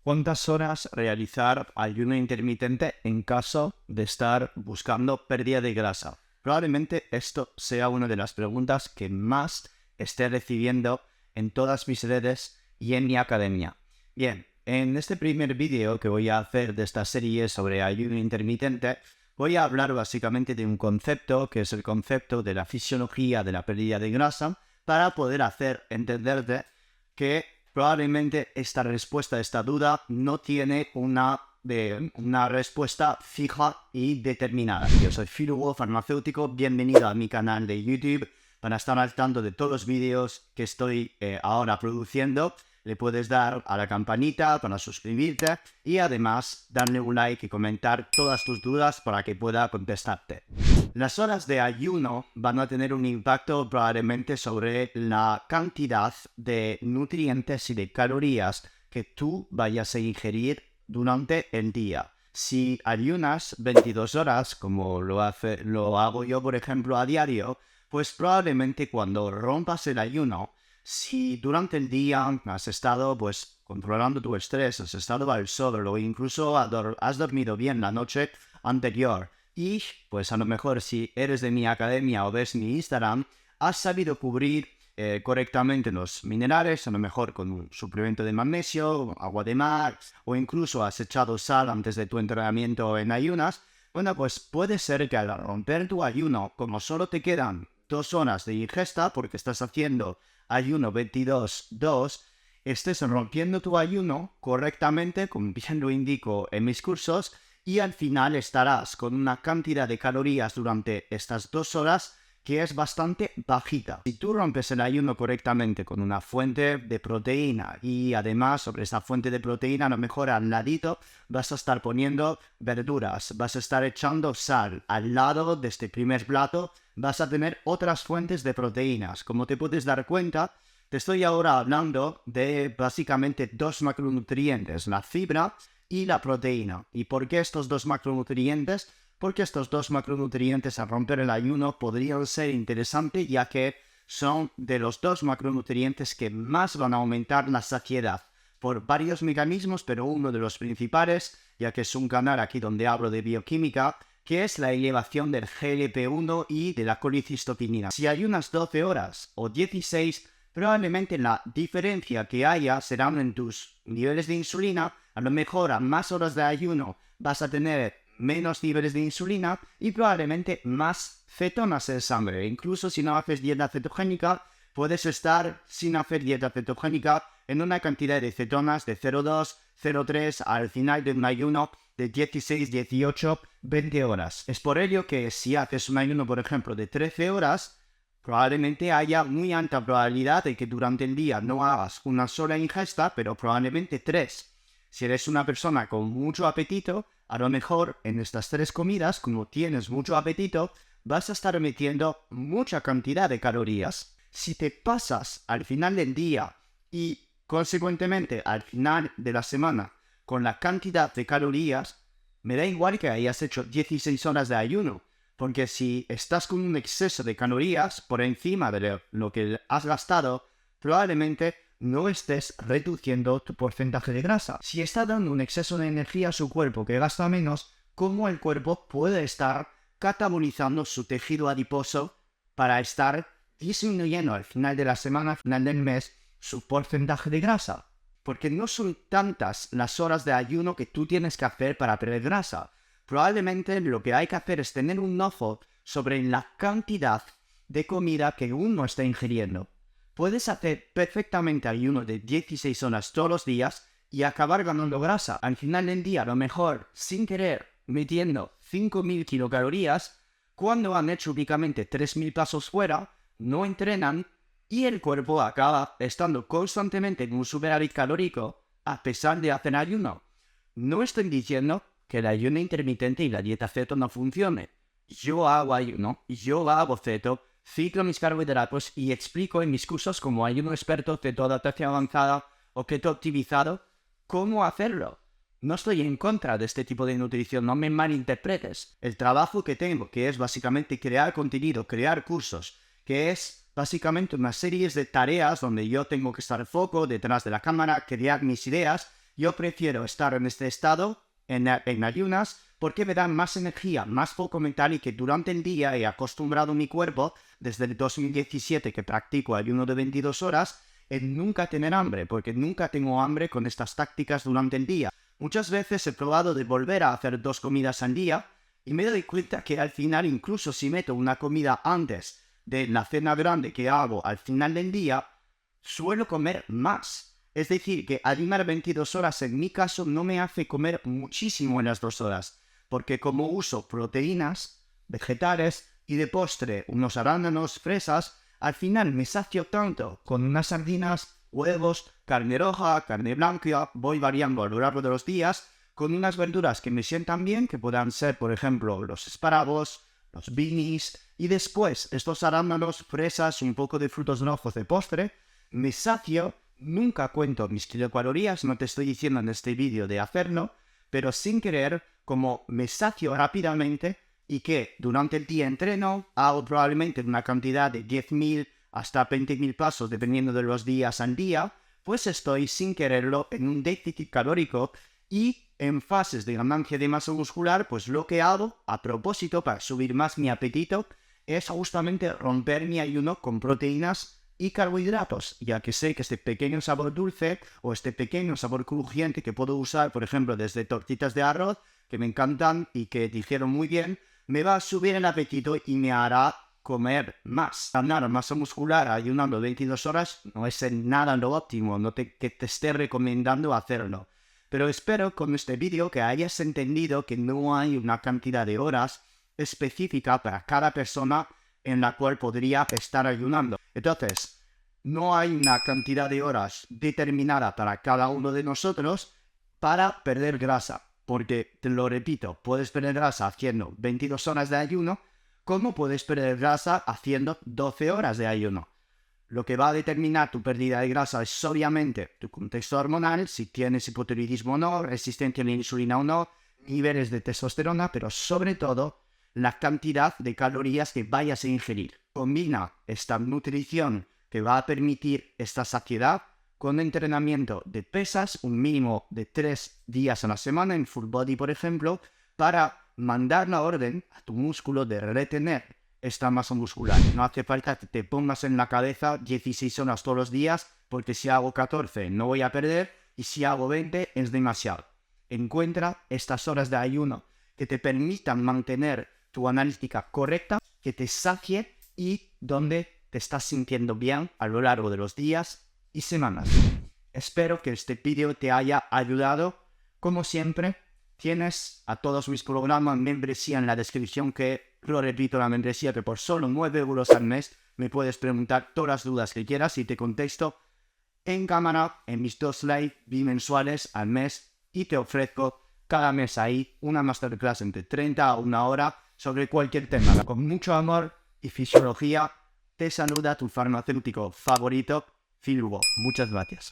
¿Cuántas horas realizar ayuno intermitente en caso de estar buscando pérdida de grasa? Probablemente esto sea una de las preguntas que más esté recibiendo en todas mis redes y en mi academia. Bien, en este primer vídeo que voy a hacer de esta serie sobre ayuno intermitente, voy a hablar básicamente de un concepto que es el concepto de la fisiología de la pérdida de grasa para poder hacer entenderte que probablemente esta respuesta a esta duda no tiene una respuesta fija y determinada. Yo soy Phil Hugo, farmacéutico. Bienvenido a mi canal de YouTube para estar al tanto de todos los vídeos que estoy ahora produciendo. Le puedes dar a la campanita para suscribirte y además darle un like y comentar todas tus dudas para que pueda contestarte. Las horas de ayuno van a tener un impacto probablemente sobre la cantidad de nutrientes y de calorías que tú vayas a ingerir durante el día. Si ayunas 22 horas, como lo hago yo, por ejemplo, a diario, pues probablemente cuando rompas el ayuno, si durante el día has estado controlando tu estrés, has estado al sol o incluso has dormido bien la noche anterior y pues a lo mejor si eres de mi academia o ves mi Instagram, has sabido cubrir correctamente los minerales, a lo mejor con un suplemento de magnesio, agua de mar o incluso has echado sal antes de tu entrenamiento en ayunas, bueno, pues puede ser que al romper tu ayuno, como solo te quedan 2 horas de ingesta porque estás haciendo ayuno 22-2, estés rompiendo tu ayuno correctamente, como bien lo indico en mis cursos, y al final estarás con una cantidad de calorías durante estas 2 horas que es bastante bajita. Si tú rompes el ayuno correctamente con una fuente de proteína y además sobre esa fuente de proteína a lo mejor al ladito vas a estar poniendo verduras, vas a estar echando sal, al lado de este primer plato vas a tener otras fuentes de proteínas. Como te puedes dar cuenta, te estoy ahora hablando de básicamente 2 macronutrientes, la fibra y la proteína. ¿Y por qué estos 2 macronutrientes? Porque estos 2 macronutrientes al romper el ayuno podrían ser interesantes ya que son de los 2 macronutrientes que más van a aumentar la saciedad por varios mecanismos, pero uno de los principales, ya que es un canal aquí donde hablo de bioquímica, que es la elevación del GLP-1 y de la colicistocinina. Si hay unas 12 horas o 16, probablemente la diferencia que haya serán en tus niveles de insulina. A lo mejor a más horas de ayuno vas a tener menos niveles de insulina y probablemente más cetonas en sangre. Incluso si no haces dieta cetogénica, puedes estar sin hacer dieta cetogénica en una cantidad de cetonas de 0,2, 0,3 al final de un ayuno de 16, 18, 20 horas. Es por ello que si haces un ayuno, por ejemplo, de 13 horas, probablemente haya muy alta probabilidad de que durante el día no hagas una sola ingesta, pero probablemente 3. Si eres una persona con mucho apetito, a lo mejor en estas 3 comidas, como tienes mucho apetito, vas a estar metiendo mucha cantidad de calorías. Si te pasas al final del día y consecuentemente al final de la semana con la cantidad de calorías, me da igual que hayas hecho 16 horas de ayuno, porque si estás con un exceso de calorías por encima de lo que has gastado, probablemente no estés reduciendo tu porcentaje de grasa. Si está dando un exceso de energía a su cuerpo que gasta menos, ¿cómo el cuerpo puede estar catabolizando su tejido adiposo para estar disminuyendo al final de la semana, al final del mes, su porcentaje de grasa? Porque no son tantas las horas de ayuno que tú tienes que hacer para perder grasa. Probablemente lo que hay que hacer es tener un ojo sobre la cantidad de comida que uno está ingiriendo. Puedes hacer perfectamente ayuno de 16 horas todos los días y acabar ganando grasa. Al final del día, a lo mejor, sin querer, metiendo 5.000 kilocalorías, cuando han hecho únicamente 3.000 pasos fuera, no entrenan y el cuerpo acaba estando constantemente en un superávit calórico a pesar de hacer ayuno. No estoy diciendo que el ayuno intermitente y la dieta ceto no funcione. Yo hago ayuno, yo hago ceto, ciclo mis carbohidratos y explico en mis cursos como ayuno experto, ceto adaptación avanzada o keto optimizado cómo hacerlo. No estoy en contra de este tipo de nutrición, no me malinterpretes. El trabajo que tengo, que es básicamente crear contenido, crear cursos, que es básicamente una serie de tareas donde yo tengo que estar foco detrás de la cámara, crear mis ideas, Yo prefiero estar en este estado, en ayunas, porque me dan más energía, más foco mental y que durante el día he acostumbrado mi cuerpo, desde el 2017 que practico ayuno de 22 horas, en nunca tener hambre, porque nunca tengo hambre con estas tácticas durante el día. Muchas veces he probado de volver a hacer 2 comidas al día y me doy cuenta que al final, incluso si meto una comida antes de la cena grande que hago al final del día, suelo comer más. Es decir, que ayunar 22 horas en mi caso no me hace comer muchísimo en las 2 horas, porque como uso proteínas, vegetales y de postre unos arándanos, fresas, al final me sacio tanto con unas sardinas, huevos, carne roja, carne blanca, voy variando a lo largo de los días, con unas verduras que me sientan bien, que puedan ser, por ejemplo, los espárragos, los beanies, y después estos arándanos, fresas y un poco de frutos rojos de postre, me sacio, nunca cuento mis kilocalorías, no te estoy diciendo en este vídeo de hacerlo, pero sin querer, como me sacio rápidamente y que durante el día entreno, hago probablemente una cantidad de 10.000 hasta 20.000 pasos dependiendo de los días al día, pues estoy sin quererlo en un déficit calórico y en fases de ganancia de masa muscular, pues lo que hago a propósito para subir más mi apetito es justamente romper mi ayuno con proteínas y carbohidratos, ya que sé que este pequeño sabor dulce o este pequeño sabor crujiente que puedo usar, por ejemplo, desde tortitas de arroz, que me encantan y que dijeron muy bien, me va a subir el apetito y me hará comer más. Ganar masa muscular ayunando 22 horas no es en nada lo óptimo, no que te esté recomendando hacerlo. Pero espero con este vídeo que hayas entendido que no hay una cantidad de horas específica para cada persona en la cual podría estar ayunando. Entonces, no hay una cantidad de horas determinada para cada uno de nosotros para perder grasa. Porque, te lo repito, puedes perder grasa haciendo 22 horas de ayuno, como puedes perder grasa haciendo 12 horas de ayuno. Lo que va a determinar tu pérdida de grasa es obviamente tu contexto hormonal, si tienes hipotiroidismo o no, resistencia a la insulina o no, niveles de testosterona, pero sobre todo la cantidad de calorías que vayas a ingerir. Combina esta nutrición que va a permitir esta saciedad con entrenamiento de pesas, un mínimo de 3 días a la semana en full body, por ejemplo, para mandar la orden a tu músculo de retener esta masa muscular. No hace falta que te pongas en la cabeza 16 horas todos los días, porque si hago 14 no voy a perder y si hago 20 es demasiado. Encuentra estas horas de ayuno que te permitan mantener tu analítica correcta, que te sacie y donde te estás sintiendo bien a lo largo de los días y semanas. Espero que este vídeo te haya ayudado. Como siempre, tienes a todos mis programas membresía en la descripción, que lo repito, la membresía que por solo 9 euros al mes me puedes preguntar todas las dudas que quieras y te contesto en cámara en mis 2 live bimensuales al mes, y te ofrezco cada mes ahí una masterclass entre 30 a 1 hora sobre cualquier tema. Con mucho amor y fisiología, te saluda tu farmacéutico favorito, Phil Hugo. Muchas gracias.